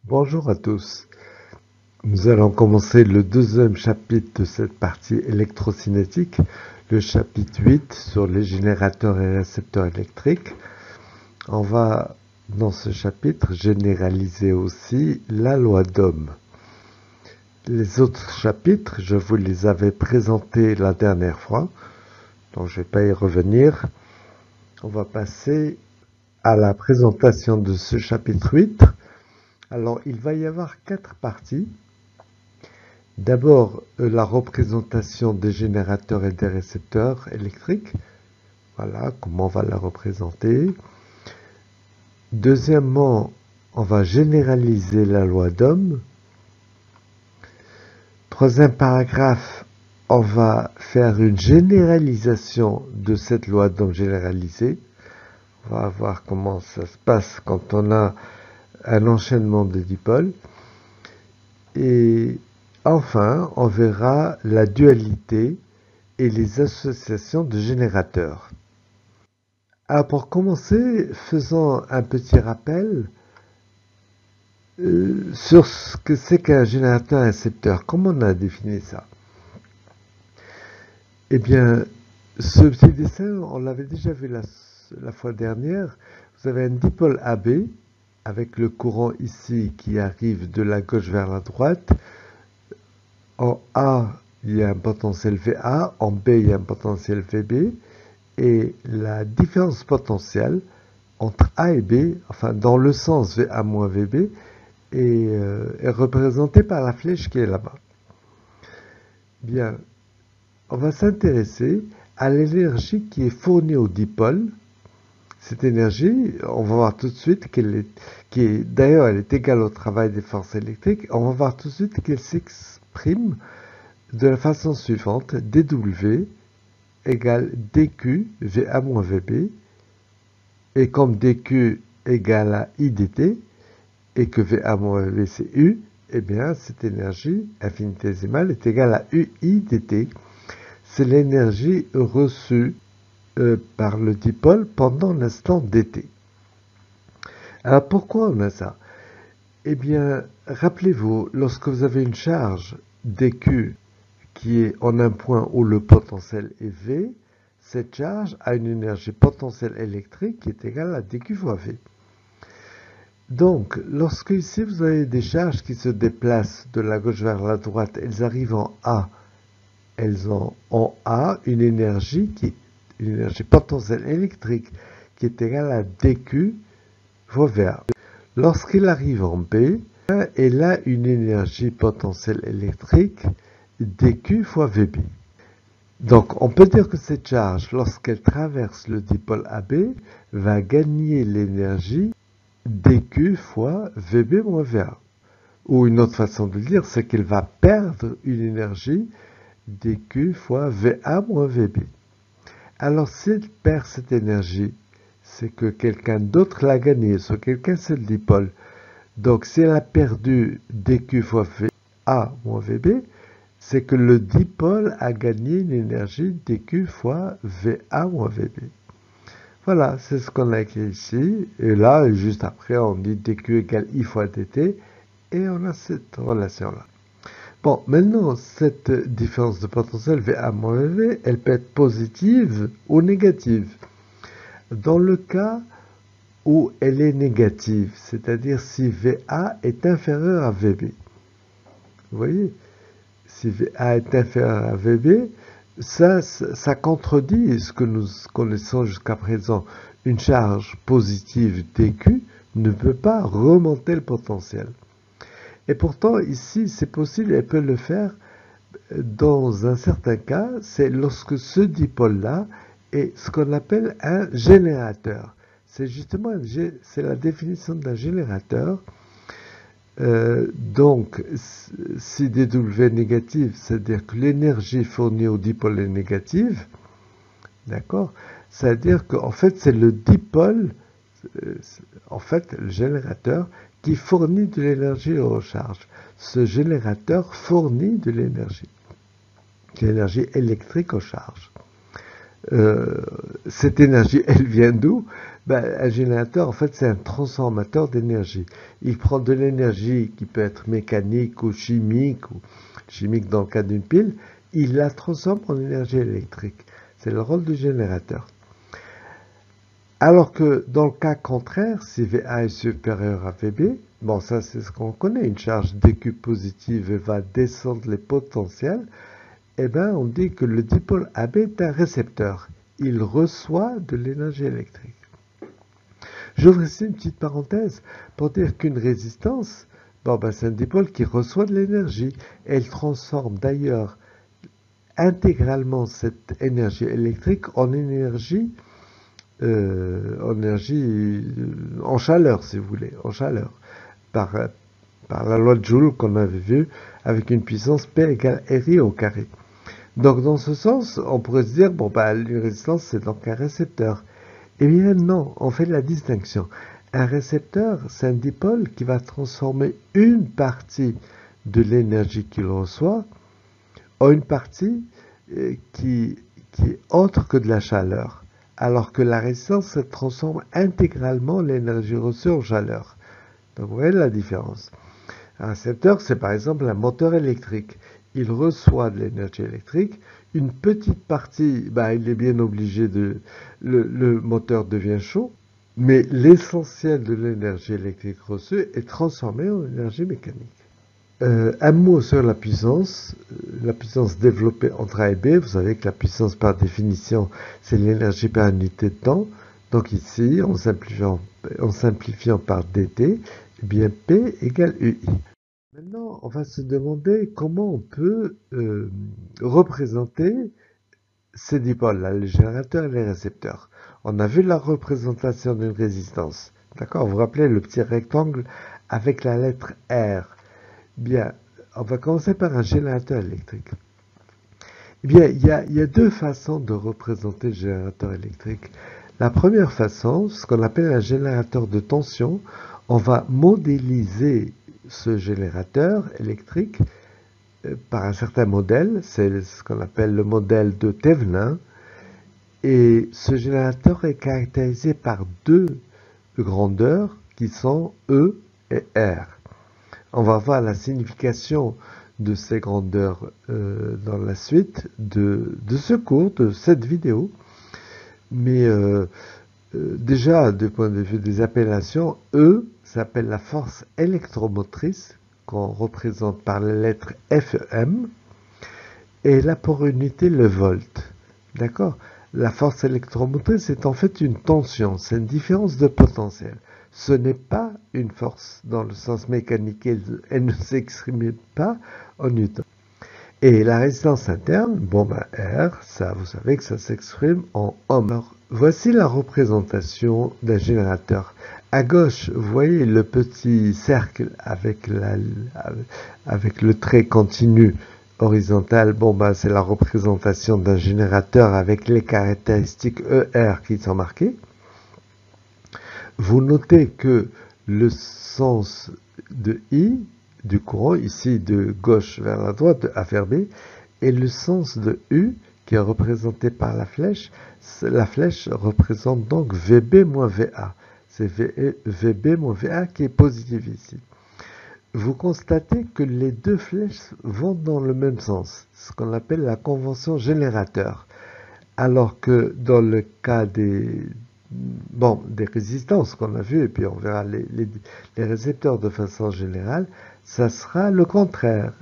Bonjour à tous. Nous allons commencer le deuxième chapitre de cette partie électrocinétique, le chapitre 8 sur les générateurs et récepteurs électriques. On va, dans ce chapitre, généraliser aussi la loi d'Ohm. Les autres chapitres, je vous les avais présentés la dernière fois, donc je ne vais pas y revenir. On va passer à la présentation de ce chapitre 8. Alors, il va y avoir 4 parties. D'abord, la représentation des générateurs et des récepteurs électriques. Voilà, comment on va la représenter. Deuxièmement, on va généraliser la loi d'Ohm. Troisième paragraphe, on va faire une généralisation de cette loi d'Ohm généralisée. On va voir comment ça se passe quand on a un enchaînement de dipôles. Et enfin, on verra la dualité et les associations de générateurs. Alors pour commencer, faisons un petit rappel sur ce que c'est qu'un générateur récepteur. Comment on a défini ça? Eh bien, ce petit dessin, on l'avait déjà vu la fois dernière. Vous avez un dipôle AB avec le courant ici qui arrive de la gauche vers la droite. En A, il y a un potentiel VA, en B, il y a un potentiel VB, et la différence potentielle entre A et B, enfin dans le sens VA moins VB, est représentée par la flèche qui est là-bas. Bien, on va s'intéresser à l'énergie qui est fournie au dipôle. Cette énergie, on va voir tout de suite d'ailleurs, elle est égale au travail des forces électriques. On va voir tout de suite qu'elle s'exprime de la façon suivante: dW égale dQ VA moins VB, et comme dQ égale à IDT, et que VA moins VB c'est U, eh bien cette énergie infinitésimale est égale à UIDT. C'est l'énergie reçue par le dipôle pendant l'instant dt. Alors pourquoi on a ça? Eh bien, rappelez-vous, lorsque vous avez une charge dQ qui est en un point où le potentiel est V, cette charge a une énergie potentielle électrique qui est égale à dQ fois V. Donc, lorsque ici vous avez des charges qui se déplacent de la gauche vers la droite, elles arrivent en A, elles ont en A une énergie potentielle électrique qui est égale à dQ fois VA. Lorsqu'il arrive en B, elle a une énergie potentielle électrique dQ fois VB. Donc, on peut dire que cette charge, lorsqu'elle traverse le dipôle AB, va gagner l'énergie dQ fois VB moins VA. Ou une autre façon de le dire, c'est qu'elle va perdre une énergie dQ fois VA moins VB. Alors, si elle perd cette énergie, c'est que quelqu'un d'autre l'a gagnée. Soit quelqu'un, c'est le dipôle. Donc, si elle a perdu dQ fois VA moins VB, c'est que le dipôle a gagné une énergie dQ fois VA moins VB. Voilà, c'est ce qu'on a écrit ici. Et là, juste après, on dit dQ égale I fois dt. Et on a cette relation-là. Bon, maintenant, cette différence de potentiel VA moins VB, elle peut être positive ou négative. Dans le cas où elle est négative, c'est-à-dire si VA est inférieur à VB. Vous voyez, si VA est inférieur à VB, ça contredit ce que nous connaissons jusqu'à présent. Une charge positive dQ ne peut pas remonter le potentiel. Et pourtant, ici, c'est possible, elle peut le faire dans un certain cas, c'est lorsque ce dipôle-là est ce qu'on appelle un générateur. C'est justement c'est la définition d'un générateur. Donc, si dW est négative, c'est-à-dire que l'énergie fournie au dipôle est négative, d'accord? C'est-à-dire qu'en fait, c'est le dipôle, en fait, le générateur, qui fournit de l'énergie aux recharges. Ce générateur fournit de l'énergie électrique aux charges. cette énergie, elle vient d'où? Ben, un générateur, en fait, c'est un transformateur d'énergie. Il prend de l'énergie qui peut être mécanique ou chimique dans le cas d'une pile, il la transforme en énergie électrique. C'est le rôle du générateur. Alors que dans le cas contraire, si VA est supérieur à VB, bon, ça c'est ce qu'on connaît, une charge dQ positive va descendre les potentiels, eh bien, on dit que le dipôle AB est un récepteur. Il reçoit de l'énergie électrique. J'ouvre ici une petite parenthèse pour dire qu'une résistance, bon, ben, c'est un dipôle qui reçoit de l'énergie. Elle transforme d'ailleurs intégralement cette énergie électrique en énergie, en chaleur, si vous voulez, en chaleur, par, par la loi de Joule qu'on avait vue avec une puissance P égale RI au carré. Donc, dans ce sens, on pourrait se dire, bon, bah, une résistance, c'est donc un récepteur. Eh bien, non, on fait la distinction. Un récepteur, c'est un dipôle qui va transformer une partie de l'énergie qu'il reçoit en une partie qui est autre que de la chaleur. Alors que la résistance, ça transforme intégralement l'énergie reçue en chaleur. Donc, vous voyez la différence. Un récepteur, c'est par exemple un moteur électrique. Il reçoit de l'énergie électrique. Une petite partie, bah, il est bien obligé de... Le moteur devient chaud, mais l'essentiel de l'énergie électrique reçue est transformé en énergie mécanique. Un mot sur la puissance développée entre A et B. Vous savez que la puissance, par définition, c'est l'énergie par unité de temps. Donc ici, en simplifiant par dt, eh bien P égale UI. Maintenant, on va se demander comment on peut représenter ces dipôles-là, les générateurs et les récepteurs. On a vu la représentation d'une résistance. D'accord? Vous vous rappelez le petit rectangle avec la lettre R. Bien, on va commencer par un générateur électrique. Eh bien, il y a deux façons de représenter le générateur électrique. La première façon, ce qu'on appelle un générateur de tension, on va modéliser ce générateur électrique par un certain modèle, c'est ce qu'on appelle le modèle de Thevenin, et ce générateur est caractérisé par deux grandeurs qui sont E et R. On va voir la signification de ces grandeurs dans la suite de ce cours, de cette vidéo. Mais déjà, du point de vue des appellations, E s'appelle la force électromotrice, qu'on représente par la lettre FEM, et là pour unité le volt. D'accord? La force électromotrice est en fait une tension, c'est une différence de potentiel. Ce n'est pas une force dans le sens mécanique, elle ne s'exprime pas en newton. Et la résistance interne, bon ben R, ça vous savez que ça s'exprime en ohm. Alors, voici la représentation d'un générateur. À gauche, vous voyez le petit cercle avec le trait continu horizontal. Bon ben c'est la représentation d'un générateur avec les caractéristiques ER qui sont marquées. Vous notez que le sens de I, du courant, ici de gauche vers la droite, de A vers B, et le sens de U, qui est représenté par la flèche représente donc VB moins VA. C'est VB moins VA qui est positif ici. Vous constatez que les deux flèches vont dans le même sens, ce qu'on appelle la convention générateur. Alors que dans le cas des résistances qu'on a vues, et puis on verra les récepteurs de façon générale, ça sera le contraire.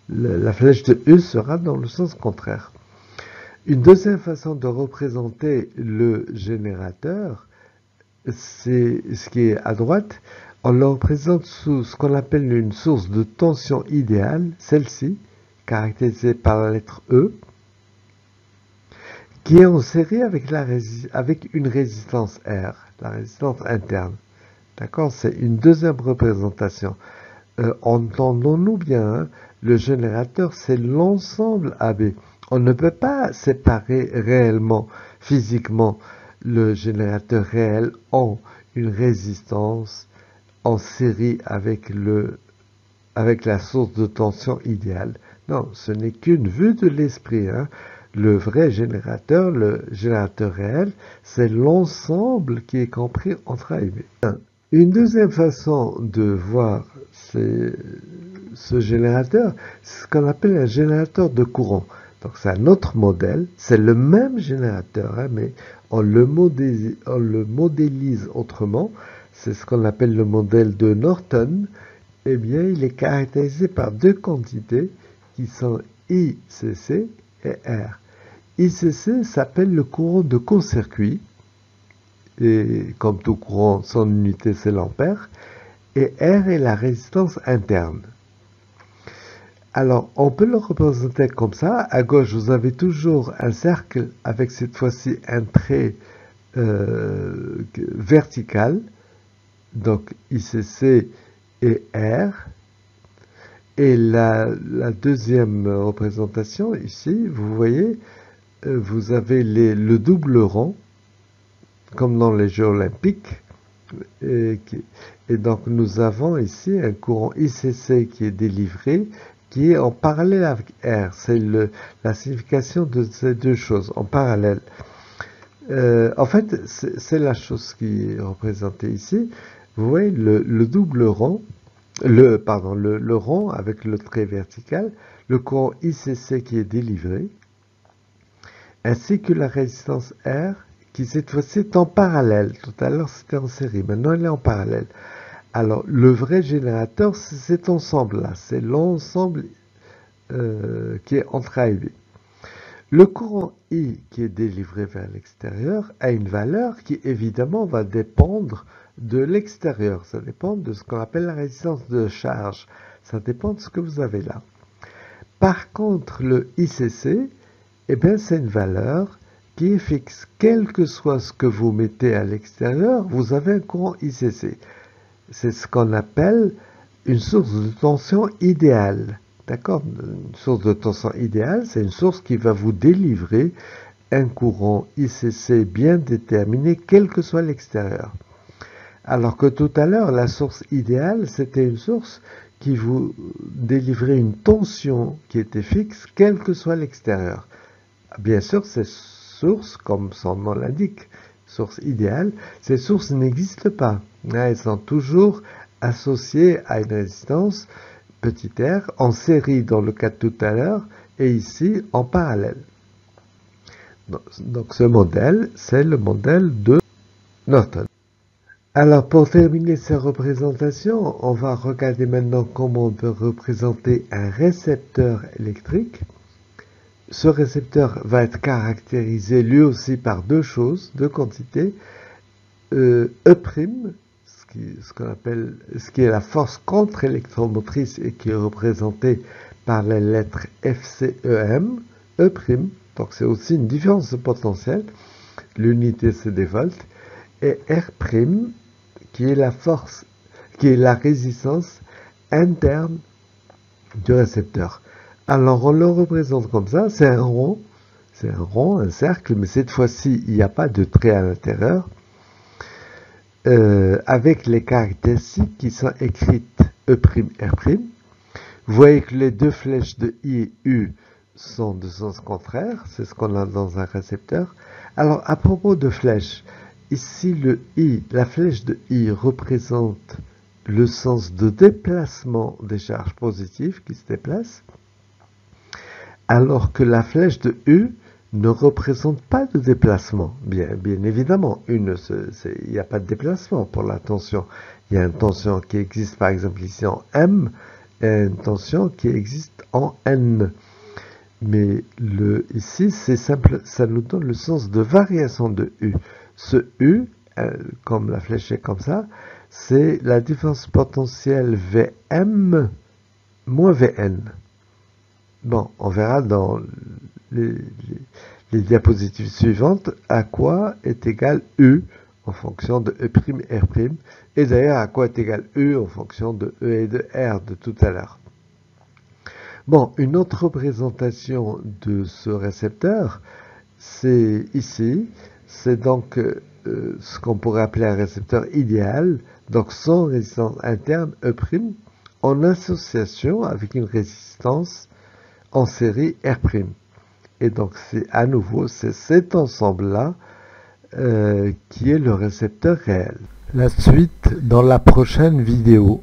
La flèche de U sera dans le sens contraire. Une deuxième façon de représenter le générateur, c'est ce qui est à droite. On le représente sous ce qu'on appelle une source de tension idéale, celle-ci, caractérisée par la lettre E, qui est en série avec une résistance R, la résistance interne. D'accord? C'est une deuxième représentation. Entendons-nous bien, hein, le générateur, c'est l'ensemble AB. On ne peut pas séparer réellement, physiquement, le générateur réel en une résistance en série avec la source de tension idéale. Non, ce n'est qu'une vue de l'esprit. Hein. Le vrai générateur, le générateur réel, c'est l'ensemble qui est compris entre A et B. Une deuxième façon de voir ce générateur, c'est ce qu'on appelle un générateur de courant. Donc c'est un autre modèle, c'est le même générateur, hein, mais on le modélise autrement. C'est ce qu'on appelle le modèle de Norton. Eh bien, il est caractérisé par deux quantités qui sont ICC et R. ICC s'appelle le courant de court-circuit, et comme tout courant, son unité c'est l'ampère, et R est la résistance interne. Alors, on peut le représenter comme ça. À gauche, vous avez toujours un cercle avec cette fois-ci un trait vertical, donc ICC et R. Et la deuxième représentation, ici, vous voyez, vous avez le double rond, comme dans les Jeux olympiques. Et donc, nous avons ici un courant ICC qui est délivré, qui est en parallèle avec R. C'est la signification de ces deux choses, en parallèle. En fait, c'est la chose qui est représentée ici. Vous voyez le double rond, le rond avec le trait vertical, le courant ICC qui est délivré, ainsi que la résistance R qui cette fois-ci est en parallèle. Tout à l'heure c'était en série, maintenant elle est en parallèle. Alors le vrai générateur c'est cet ensemble-là, c'est l'ensemble qui est entre A et B. Le courant I qui est délivré vers l'extérieur a une valeur qui évidemment va dépendre de l'extérieur. Ça dépend de ce qu'on appelle la résistance de charge. Ça dépend de ce que vous avez là. Par contre, le ICC, eh bien, c'est une valeur qui est fixe. Quel que soit ce que vous mettez à l'extérieur, vous avez un courant ICC. C'est ce qu'on appelle une source de tension idéale. D'accord? Une source de tension idéale, c'est une source qui va vous délivrer un courant ICC bien déterminé, quel que soit l'extérieur. Alors que tout à l'heure, la source idéale, c'était une source qui vous délivrait une tension qui était fixe, quel que soit l'extérieur. Bien sûr, ces sources, comme son nom l'indique, source idéale, ces sources n'existent pas. Elles sont toujours associées à une résistance petit r, en série dans le cas de tout à l'heure, et ici en parallèle. Donc ce modèle, c'est le modèle de Norton. Alors pour terminer ces représentations, on va regarder maintenant comment on peut représenter un récepteur électrique. Ce récepteur va être caractérisé lui aussi par deux choses, deux quantités, E', ce qui est la force contre-électromotrice et qui est représentée par les lettres FCEM, E', donc c'est aussi une différence de potentiel, l'unité c'est des volts, et R', qui est la force, qui est la résistance interne du récepteur. Alors on le représente comme ça, c'est un rond, un cercle, mais cette fois-ci il n'y a pas de trait à l'intérieur. Avec les caractéristiques qui sont écrites E', R'. Vous voyez que les deux flèches de I et U sont de sens contraire, c'est ce qu'on a dans un récepteur. Alors à propos de flèches, ici le I, la flèche de I représente le sens de déplacement des charges positives qui se déplacent, alors que la flèche de U ne représente pas de déplacement. Bien évidemment, il n'y a pas de déplacement pour la tension. Il y a une tension qui existe par exemple ici en M et une tension qui existe en N. Mais ici, c'est simple, ça nous donne le sens de variation de U. Ce U, comme la flèche est comme ça, c'est la différence potentielle Vm moins Vn. Bon, on verra dans les diapositives suivantes à quoi est égal U en fonction de E', R', et d'ailleurs à quoi est égal U en fonction de E et de R de tout à l'heure. Bon, une autre représentation de ce récepteur, c'est ici, c'est donc ce qu'on pourrait appeler un récepteur idéal, donc sans résistance interne E', en association avec une résistance en série R'. Et donc c'est à nouveau, c'est cet ensemble-là qui est le récepteur réel. La suite dans la prochaine vidéo.